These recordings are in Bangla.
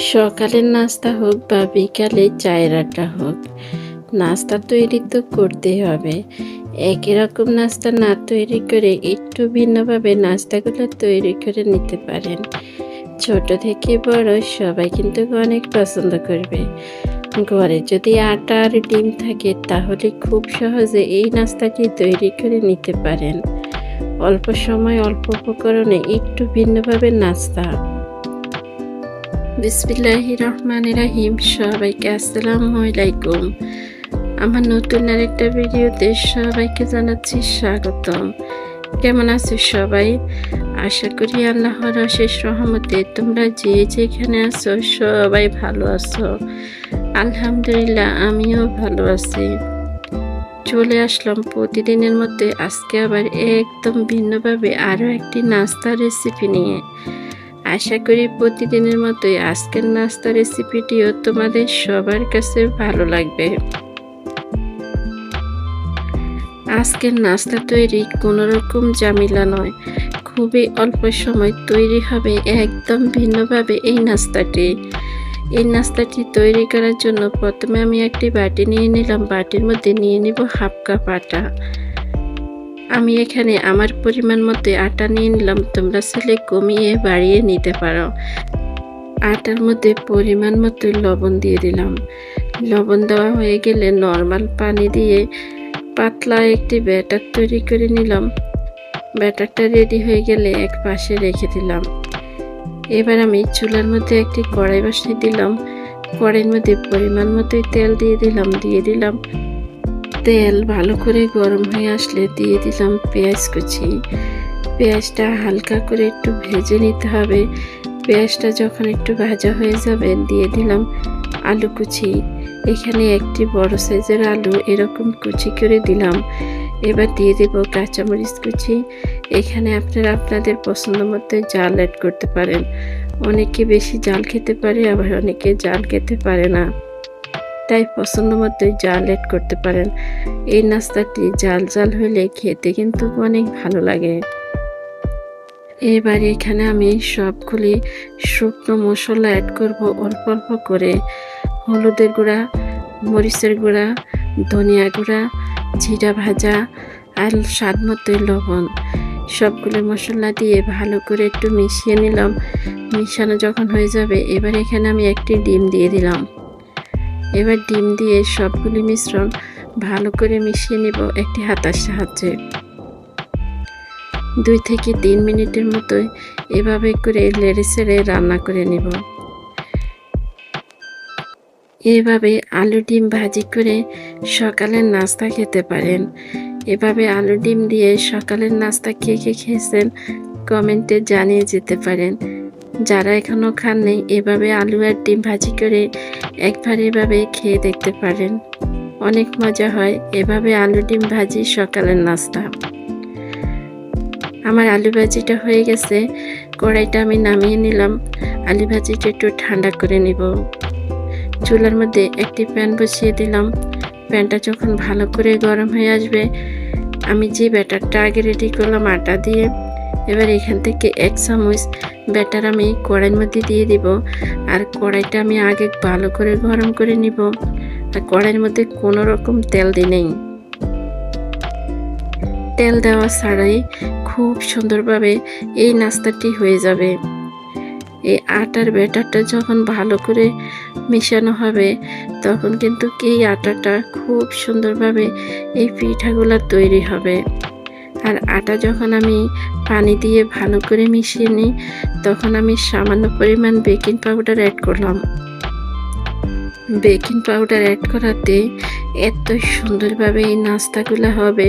সকালের নাস্তা হোক বা বিকালে চায়ের আড্ডা হোক, নাস্তা তৈরি তো করতেই হবে। একই রকম নাস্তা না তৈরি করে একটু ভিন্নভাবে নাস্তাগুলো তৈরি করে নিতে পারেন। ছোট থেকে বড় সবাই কিন্তু অনেক পছন্দ করবে। ঘরে যদি আটা আর ডিম থাকে তাহলে খুব সহজে এই নাস্তাটি তৈরি করে নিতে পারেন। অল্প সময় অল্প উপকরণে একটু ভিন্নভাবে নাস্তা। বিসমিল্লাহির রহমানির রহিম। সবাইকে আসসালামু আলাইকুম। আমার নতুন আরেকটা ভিডিওতে সবাইকে জানাচ্ছি স্বাগতম। কেমন আছো সবাই? আশা করি আল্লাহর অশেষ রহমতে তোমরা যে যেখানে আছো সবাই ভালো আছো। আলহামদুলিল্লাহ, আমিও ভালো আছি। চলে আসলাম প্রতিদিনের মধ্যে আজকে আবার একদম ভিন্নভাবে আরও একটি নাস্তার রেসিপি নিয়ে। আশা করি প্রতিদিনের মতোই আজকের নাস্তা রেসিপিটিও তোমাদের সবার কাছে ভালো লাগবে। আজকের নাস্তা তৈরি কোনো রকম ঝামেলা নয়, খুবই অল্প সময় তৈরি হবে একদম ভিন্নভাবে এই নাস্তাটি তৈরি করার জন্য প্রথমে আমি একটি বাটি নিয়ে নিলাম। বাটির মধ্যে নিয়ে নিব হাফ কাপ আটা। আমি এখানে আমার পরিমাণ মতো আটা নিয়ে নিলাম, তোমরা চাইলে কমিয়ে বাড়িয়ে নিতে পারো। আটার মধ্যে পরিমাণ মতো লবণ দিয়ে দিলাম। লবণ দেওয়া হয়ে গেলে নর্মাল পানি দিয়ে পাতলা একটি ব্যাটার তৈরি করে নিলাম। ব্যাটারটা রেডি হয়ে গেলে এক পাশে রেখে দিলাম। এবার আমি চুলার মধ্যে একটি কড়াই বসিয়ে দিলাম। কড়াইয়ের মধ্যে পরিমাণ মতোই তেল দিয়ে দিলাম। তেল ভালো করে গরম হয়ে আসলে দিয়ে দিলাম পেঁয়াজ কুচি। পেঁয়াজটা হালকা করে একটু ভেজে নিতে হবে। পেঁয়াজটা যখন একটু ভাজা হয়ে যাবে দিয়ে দিলাম আলু কুচি। এখানে একটি বড় সাইজের আলু এরকম কুচি করে দিলাম। এবার দিয়ে দেব কাঁচামরিচ কুচি। এখানে আপনারা আপনাদের পছন্দ মতো ঝাল অ্যাড করতে পারেন। অনেকে বেশি ঝাল খেতে পারে, আবার অনেকে ঝাল খেতে পারে না, তাই পছন্দ মতোই ঝাল অ্যাড করতে পারেন। এই নাস্তাটি ঝাল হলে খেতে কিন্তু অনেক ভালো লাগে। এবার এখানে আমি সবগুলি শুকনো মশলা অ্যাড করব অল্প অল্প করে। হলুদের গুঁড়া, মরিচের গুঁড়া, ধনিয়া গুঁড়া, জিরা ভাজা আর স্বাদ মতোই লবণ। সবগুলো মশলা দিয়ে ভালো করে একটু মিশিয়ে নিলাম। মিশানো যখন হয়ে যাবে এবার এখানে আমি একটি ডিম দিয়ে দিলাম। এবার ডিম দিয়ে সবগুলি মিশ্রণ ভালো করে মিশিয়ে নেব একটি হাতার সাহায্যে। 2 থেকে 3 মিনিটের মতো এভাবে করে নেড়ে চেড়ে রান্না করে নেব। এভাবে আলু ডিম ভাজি করে সকালের নাস্তা খেতে পারেন। এভাবে আলু ডিম দিয়ে সকালের নাস্তা কে খেয়েছেন কমেন্টে জানিয়ে যেতে পারেন। যারা এখনো খাননি এভাবে আলু আর ডিম ভাজি করে একবার এভাবে খেয়ে দেখতে পারেন, অনেক মজা হয় এভাবে আলু ডিম ভাজি সকালের নাস্তা। আমার আলু ভাজিটা হয়ে গেছে, কড়াইটা আমি নামিয়ে নিলাম। আলু ভাজিটা একটু ঠান্ডা করে নিব। চুলার মধ্যে একটি প্যান বসিয়ে দিলাম। প্যানটা যখন ভালো করে গরম হয়ে আসবে আমি যে ব্যাটারটা আগে রেডি করলাম আটা দিয়ে, এবার এখান থেকে 1 চামচ ব্যাটার আমি কড়াইয়ের মধ্যে দিয়ে দিব। আর কড়াইটা আমি আগে ভালো করে গরম করে নিব। আর কড়াইয়ের মধ্যে কোনো রকম তেল দিই নেই। তেল দেওয়া ছাড়াই খুব সুন্দরভাবে এই নাস্তাটি হয়ে যাবে। এই আটার ব্যাটারটা যখন ভালো করে মেশানো হবে তখন কিন্তু এই আটাটা খুব সুন্দরভাবে এই পিঠাগুলো তৈরি হবে। আর আটা যখন আমি পানি দিয়ে ভালো করে মিশিয়ে নিই তখন আমি সামান্য পরিমাণ বেকিং পাউডার অ্যাড করলাম। বেকিং পাউডার অ্যাড করাতে এত সুন্দরভাবে এই নাস্তাগুলো হবে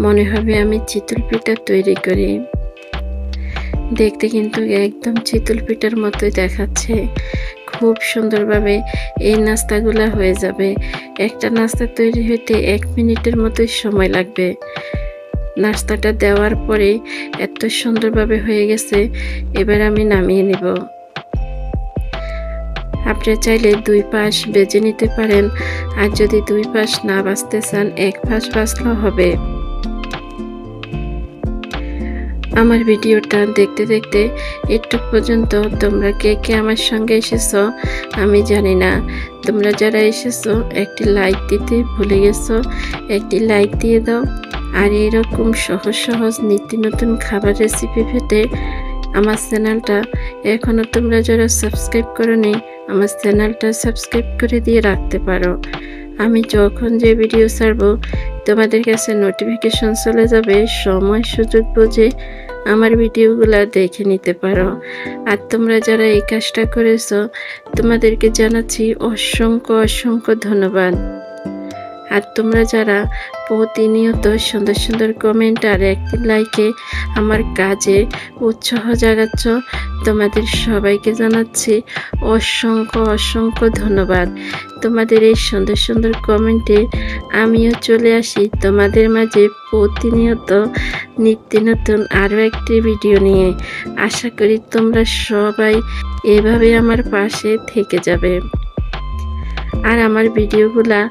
মনে হবে আমি চিতল পিঠা তৈরি করি। দেখতে কিন্তু একদম চিতল পিঠার মতোই দেখাচ্ছে। খুব সুন্দরভাবে এই নাস্তাগুলো হয়ে যাবে। একটা নাস্তা তৈরি হতে 1 মিনিটের মতোই সময় লাগবে। নাস্তাটা দেওয়ার পরে এত সুন্দরভাবে হয়ে গেছে, এবার আমি নামিয়ে নেব। আপনারা চাইলে 2 পাশ ভেজে নিতে পারেন, আর যদি 2 পাশ না ভাজতে চান 1 পাশ ভাজলেও হবে। আমার ভিডিওটা দেখতে দেখতে একটু পর্যন্ত তোমরা কে কে আমার সঙ্গে এসেছো আমি জানি না। তোমরা যারা এসেছো একটি লাইক দিতে ভুলে গেছো, একটি লাইক দিয়ে দাও। আর এরকম সহজ সহজ নিত্য নতুন খাবার রেসিপি পেতে আমার চ্যানেলটা এখনও তোমরা যারা সাবস্ক্রাইব করোনি আমার চ্যানেলটা সাবস্ক্রাইব করে দিয়ে রাখতে পারো। আমি যখন যে ভিডিও ছাড়বো তোমাদের কাছে নোটিফিকেশন চলে যাবে, সময় সুযোগ বুঝে আমার ভিডিওগুলো দেখে নিতে পারো। আর তোমরা যারা এই কাজটা করেছো তোমাদেরকে জানাচ্ছি অসংখ্য অসংখ্য ধন্যবাদ। আর তোমরা যারা প্রতিনিয়ত সুন্দর সুন্দর কমেন্ট আর একটি লাইকে আমার কাজে উৎসাহ জাগাচ্ছ, তোমাদের সবাইকে জানাচ্ছি অসংখ্য অসংখ্য ধন্যবাদ। তোমাদের এই সুন্দর সুন্দর কমেন্টে আমিও চলে আসি তোমাদের মাঝে প্রতিনিয়ত নিত্য নতুন আরও একটি ভিডিও নিয়ে। আশা করি তোমরা সবাই এভাবে আমার পাশে থেকে যাবে। আর আমার ভিডিওগুলা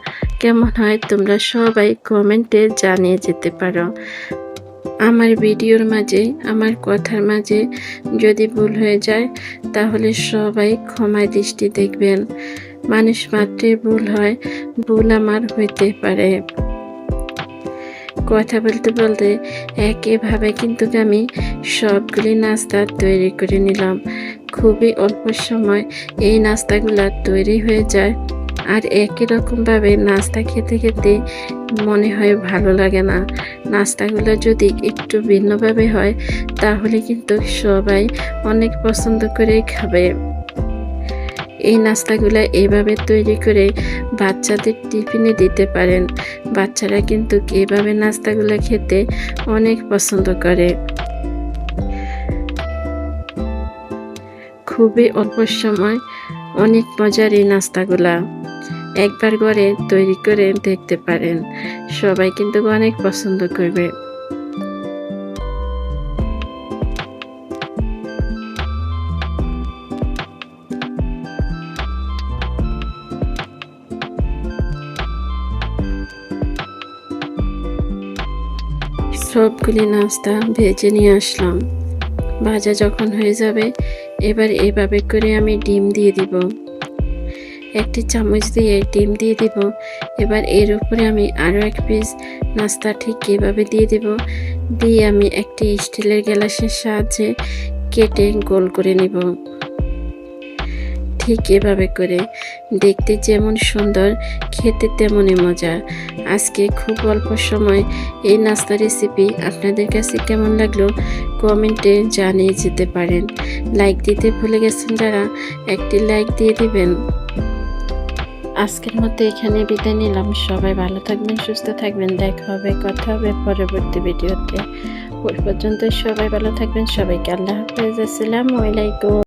কেমন হয় তোমরা সবাই কমেন্টে জানিয়ে যেতে পারো। আমার ভিডিওর মাঝে আমার কথার মাঝে যদি ভুল হয়ে যায় তাহলে সবাই ক্ষমায় দৃষ্টি দেখবেন। মানুষ মাত্রই ভুল হয়, ভুল আমার হইতে পারে। কথা বলতে বলতে একইভাবে কিন্তু আমি সবগুলি নাস্তা তৈরি করে নিলাম। খুবই অল্প সময় এই নাস্তাগুলো তৈরি হয়ে যায়। আর একই রকমভাবে নাস্তা খেতে খেতে মনে হয় ভালো লাগে না। নাস্তাগুলো যদি একটু ভিন্নভাবে হয় তাহলে কিন্তু সবাই অনেক পছন্দ করে খাবে। এই নাস্তাগুলো এইভাবে তৈরি করে বাচ্চাদের টিফিনে দিতে পারেন। বাচ্চারা কিন্তু এইভাবে নাস্তাগুলো খেতে অনেক পছন্দ করে। খুবই অল্প সময় অনেক মজার এই নাস্তাগুলা। একবার ঘরে তৈরি করে দেখতে পারেন, সবাই কিন্তু অনেক পছন্দ করবে। সবগুলি নাস্তা ভেজে নিয়ে আসলাম। ভাজা যখন হয়ে যাবে এবার এইভাবে করে আমি ডিম দিয়ে দিব। একটি চামচ দিয়ে ডিম দিয়ে দিব। এবার এর উপরে আমি আরও এক পিস নাস্তা ঠিক এভাবে দিয়ে দেব। দিয়ে আমি একটি স্টিলের গ্লাসের সাহায্যে কেটে গোল করে নেব। ঠিক এভাবে করে দেখতে যেমন সুন্দর খেতে তেমনই মজা। আজকে খুব অল্প সময় এই নাস্তা রেসিপি আপনাদের কাছে কেমন লাগলো কমেন্টে জানিয়ে যেতে পারেন। লাইক দিতে ভুলে গেছেন যারা একটি লাইক দিয়ে দিবেন। আজকের মতো এখানে বিদায় নিলাম। সবাই ভালো থাকবেন, সুস্থ থাকবেন। দেখা হবে, কথা হবে পরবর্তী ভিডিওতে। ওই পর্যন্ত সবাই ভালো থাকবেন। সবাইকে আল্লাহ হাফেজ। আসসালামু আলাইকুম।